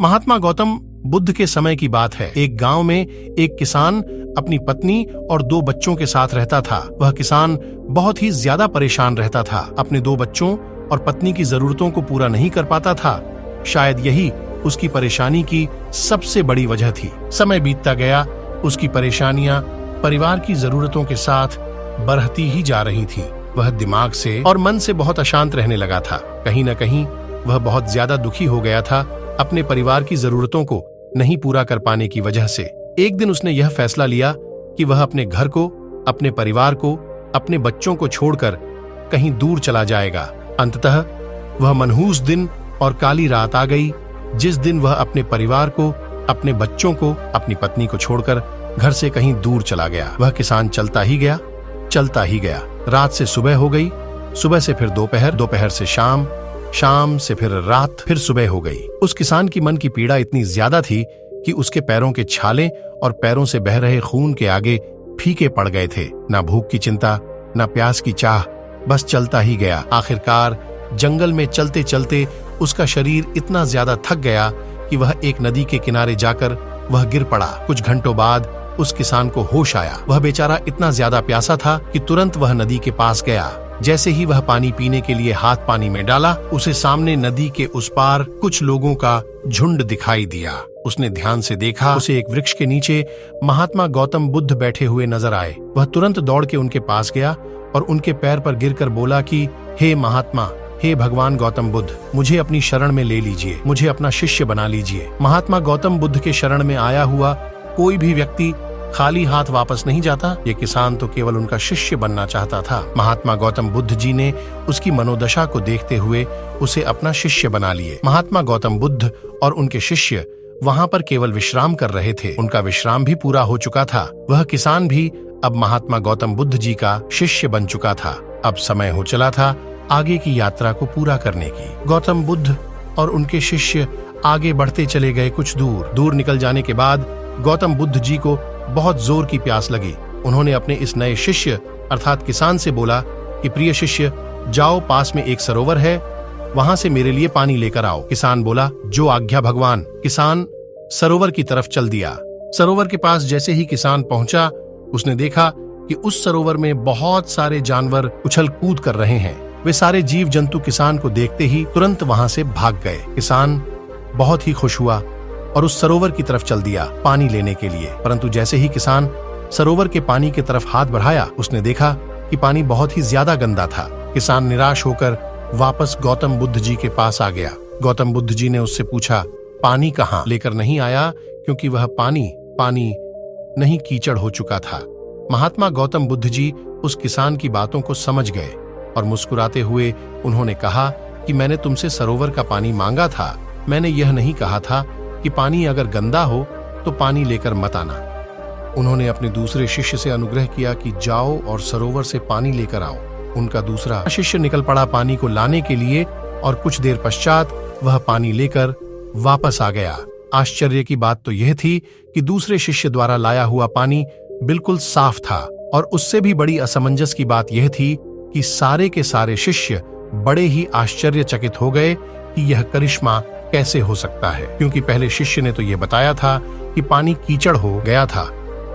महात्मा गौतम बुद्ध के समय की बात है। एक गांव में एक किसान अपनी पत्नी और 2 बच्चों के साथ रहता था। वह किसान बहुत ही ज्यादा परेशान रहता था। अपने 2 बच्चों और पत्नी की जरूरतों को पूरा नहीं कर पाता था। शायद यही उसकी परेशानी की सबसे बड़ी वजह थी। समय बीतता गया, उसकी परेशानियां परिवार की जरूरतों के साथ बढ़ती ही जा रही थी। वह दिमाग से और मन से बहुत अशांत रहने लगा था। कहीं न कहीं वह बहुत ज्यादा दुखी हो गया था अपने परिवार की जरूरतों को नहीं पूरा कर पाने की वजह से। एक दिन उसने यह फैसला लिया कि वह अपने घर को, अपने परिवार को, अपने बच्चों को छोड़कर कहीं दूर चला जाएगा। अंततः वह मनहूस दिन और काली रात आ गई, जिस दिन वह अपने परिवार को, अपने बच्चों को, अपनी पत्नी को छोड़कर घर से कहीं दूर चला गया। वह किसान चलता ही गया, चलता ही गया। रात से सुबह हो गई, सुबह से फिर दोपहर, दोपहर से शाम, शाम से फिर रात, फिर सुबह हो गई। उस किसान की मन की पीड़ा इतनी ज्यादा थी कि उसके पैरों के छाले और पैरों से बह रहे खून के आगे फीके पड़ गए थे। ना भूख की चिंता, ना प्यास की चाह, बस चलता ही गया। आखिरकार जंगल में चलते चलते उसका शरीर इतना ज्यादा थक गया कि वह एक नदी के किनारे जाकर वह गिर पड़ा। कुछ घंटों बाद उस किसान को होश आया। वह बेचारा इतना ज्यादा प्यासा था कि तुरंत वह नदी के पास गया। जैसे ही वह पानी पीने के लिए हाथ पानी में डाला, उसे सामने नदी के उस पार कुछ लोगों का झुंड दिखाई दिया। उसने ध्यान से देखा, उसे एक वृक्ष के नीचे महात्मा गौतम बुद्ध बैठे हुए नजर आए। वह तुरंत दौड़ के उनके पास गया और उनके पैर पर गिरकर बोला कि हे महात्मा, हे भगवान गौतम बुद्ध, मुझे अपनी शरण में ले लीजिए, मुझे अपना शिष्य बना लीजिए। महात्मा गौतम बुद्ध के शरण में आया हुआ कोई भी व्यक्ति खाली हाथ वापस नहीं जाता। ये किसान तो केवल उनका शिष्य बनना चाहता था। महात्मा गौतम बुद्ध जी ने उसकी मनोदशा को देखते हुए उसे अपना शिष्य बना लिए। महात्मा गौतम बुद्ध और उनके शिष्य वहां पर केवल विश्राम कर रहे थे। उनका विश्राम भी पूरा हो चुका था। वह किसान भी अब महात्मा गौतम बुद्ध जी का शिष्य बन चुका था। अब समय हो चला था आगे की यात्रा को पूरा करने की। गौतम बुद्ध और उनके शिष्य आगे बढ़ते चले गए। कुछ दूर निकल जाने के बाद गौतम बुद्ध जी को बहुत जोर की प्यास लगी। उन्होंने अपने इस नए शिष्य अर्थात किसान से बोला कि प्रिय शिष्य, जाओ, पास में एक सरोवर है, वहां से मेरे लिए पानी लेकर आओ। किसान बोला, जो आज्ञा भगवान। किसान सरोवर की तरफ चल दिया। सरोवर के पास जैसे ही किसान पहुंचा, उसने देखा कि उस सरोवर में बहुत सारे जानवर उछल कूद कर रहे हैं। वे सारे जीव जंतु किसान को देखते ही तुरंत वहां से भाग गए। किसान बहुत ही खुश हुआ और उस सरोवर की तरफ चल दिया पानी लेने के लिए। परंतु जैसे ही किसान सरोवर के पानी की तरफ हाथ बढ़ाया, उसने देखा कि पानी बहुत ही ज्यादा गंदा था। किसान निराश होकर वापस गौतम बुद्ध जी के पास आ गया। गौतम बुद्ध जी ने उससे पूछा, पानी कहाँ लेकर नहीं आया? क्योंकि वह पानी नहीं, कीचड़ हो चुका था। महात्मा गौतम बुद्ध जी उस किसान की बातों को समझ गए और मुस्कुराते हुए उन्होंने कहा कि मैंने तुमसे सरोवर का पानी मांगा था, मैंने यह नहीं कहा था कि पानी अगर गंदा हो तो पानी लेकर मत आना। उन्होंने अपने दूसरे शिष्य से अनुग्रह किया कि जाओ और सरोवर से पानी लेकर आओ। उनका दूसरा शिष्य निकल पड़ा पानी को लाने के लिए और कुछ देर पश्चात वह पानी लेकर वापस आ गया। आश्चर्य की बात तो यह थी कि दूसरे शिष्य द्वारा लाया हुआ पानी बिल्कुल साफ था और उससे भी बड़ी असमंजस की बात यह थी कि सारे के सारे शिष्य बड़े ही आश्चर्यचकित हो गए कि यह करिश्मा कैसे हो सकता है, क्योंकि पहले शिष्य ने तो यह बताया था कि पानी कीचड़ हो गया था।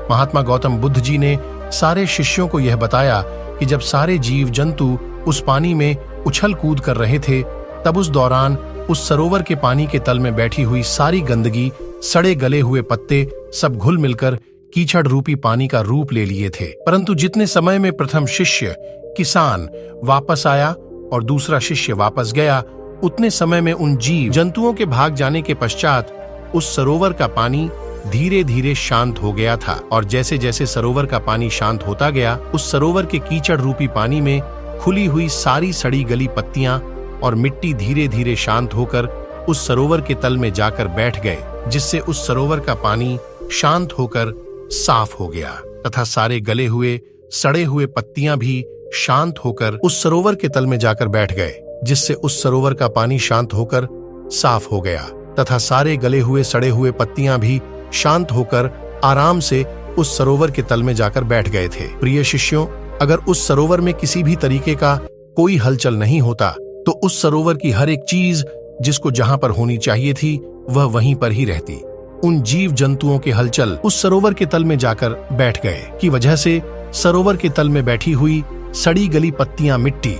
महात्मा गौतम बुद्ध जी ने सारे शिष्यों को यह बताया कि जब सारे जीव जंतु उस पानी में उछल कूद कर रहे थे, तब उस दौरान उस सरोवर के पानी के तल में बैठी हुई सारी गंदगी, सड़े गले हुए पत्ते सब घुल मिलकर कीचड़ रूपी पानी का रूप ले लिए थे। परंतु जितने समय में प्रथम शिष्य किसान वापस आया और दूसरा शिष्य वापस गया, उतने समय में उन जीव जंतुओं के भाग जाने के पश्चात उस सरोवर का पानी धीरे धीरे शांत हो गया था। और जैसे जैसे सरोवर का पानी शांत होता गया, उस सरोवर के कीचड़ रूपी पानी में खुली हुई सारी सड़ी गली पत्तियां और मिट्टी धीरे धीरे शांत होकर उस सरोवर के तल में जाकर बैठ गए, जिससे उस सरोवर का पानी शांत होकर साफ हो गया तथा सारे गले हुए सड़े हुए पत्तियां भी शांत होकर उस सरोवर के तल में जाकर बैठ गए, जिससे उस सरोवर का पानी शांत होकर साफ हो गया तथा सारे गले हुए सड़े हुए पत्तियां भी शांत होकर आराम से उस सरोवर के तल में जाकर बैठ गए थे। प्रिय शिष्यों, अगर उस सरोवर में किसी भी तरीके का कोई हलचल नहीं होता, तो उस सरोवर की हर एक चीज जिसको जहां पर होनी चाहिए थी वह वहीं पर ही रहती। उन जीव जंतुओं के हलचल उस सरोवर के तल में जाकर बैठ गए की वजह से सरोवर के तल में बैठी हुई सड़ी गली पत्तियां मिट्टी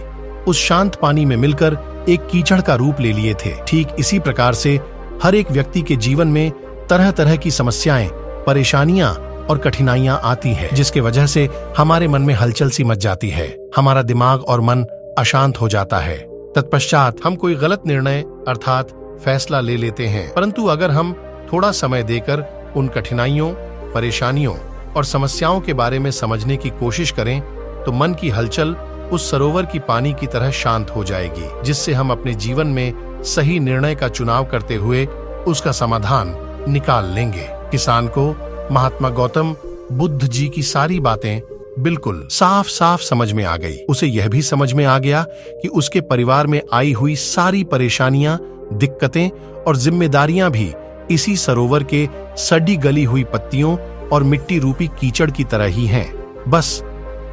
उस शांत पानी में मिलकर एक कीचड़ का रूप ले लिए थे। ठीक इसी प्रकार से हर एक व्यक्ति के जीवन में तरह तरह की समस्याएं, परेशानियां और कठिनाइयां आती है, जिसके वजह से हमारे मन में हलचल सी मच जाती है। हमारा दिमाग और मन अशांत हो जाता है। तत्पश्चात हम कोई गलत निर्णय अर्थात फैसला ले लेते हैं। परंतु अगर हम थोड़ा समय देकर उन कठिनाइयों, परेशानियों और समस्याओं के बारे में समझने की कोशिश करें तो मन की हलचल उस सरोवर की पानी की तरह शांत हो जाएगी, जिससे हम अपने जीवन में सही निर्णय का चुनाव करते हुए उसका समाधान निकाल लेंगे। किसान को महात्मा गौतम बुद्ध जी की सारी बातें बिल्कुल साफ साफ समझ में आ गई। उसे यह भी समझ में आ गया कि उसके परिवार में आई हुई सारी परेशानियां, दिक्कतें और जिम्मेदारियां भी इसी सरोवर के सड़ी गली हुई पत्तियों और मिट्टी रूपी कीचड़ की तरह ही हैं। बस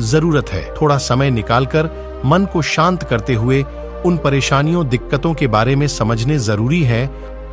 जरूरत है थोड़ा समय निकालकर मन को शांत करते हुए उन परेशानियों, दिक्कतों के बारे में समझने जरूरी है